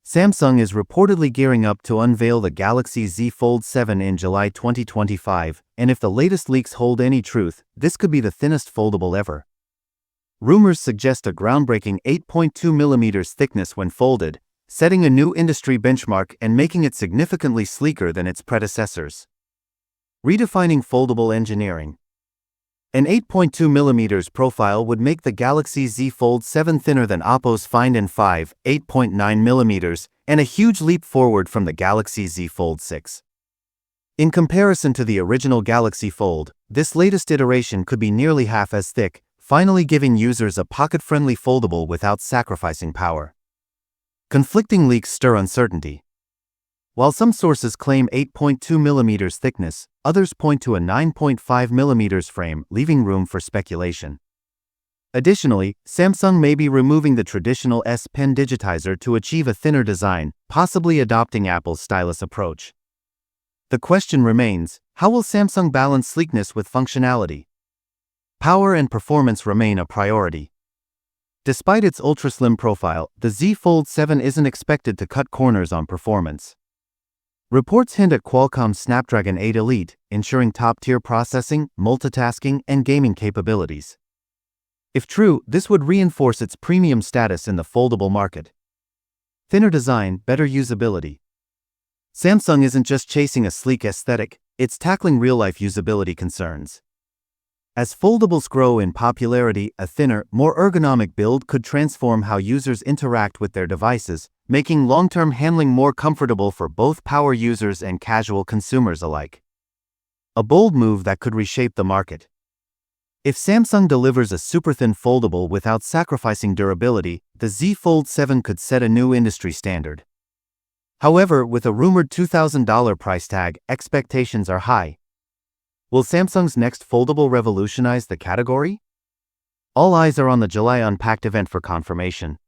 Samsung is reportedly gearing up to unveil the Galaxy Z Fold 7 in July 2025, and if the latest leaks hold any truth, this could be the thinnest foldable ever. Rumors suggest a groundbreaking 8.2mm thickness when folded, setting a new industry benchmark and making it significantly sleeker than its predecessors. Redefining foldable engineering. An 8.2mm profile would make the Galaxy Z Fold 7 thinner than Oppo's Find N5, 8.9mm, and a huge leap forward from the Galaxy Z Fold 6. In comparison to the original Galaxy Fold, this latest iteration could be nearly half as thick, finally giving users a pocket-friendly foldable without sacrificing power. Conflicting leaks stir uncertainty. While some sources claim 8.2mm thickness, others point to a 9.5mm frame, leaving room for speculation. Additionally, Samsung may be removing the traditional S Pen digitizer to achieve a thinner design, possibly adopting Apple's stylus approach. The question remains, how will Samsung balance sleekness with functionality? Power and performance remain a priority. Despite its ultra-slim profile, the Z Fold 7 isn't expected to cut corners on performance. Reports hint at Qualcomm's Snapdragon 8 Elite, ensuring top-tier processing, multitasking, and gaming capabilities. If true, this would reinforce its premium status in the foldable market. Thinner design, better usability. Samsung isn't just chasing a sleek aesthetic, it's tackling real-life usability concerns. As foldables grow in popularity, a thinner, more ergonomic build could transform how users interact with their devices, making long-term handling more comfortable for both power users and casual consumers alike. A bold move that could reshape the market. If Samsung delivers a super-thin foldable without sacrificing durability, the Z Fold 7 could set a new industry standard. However, with a rumored $2,000 price tag, expectations are high. Will Samsung's next foldable revolutionize the category? All eyes are on the July Unpacked event for confirmation.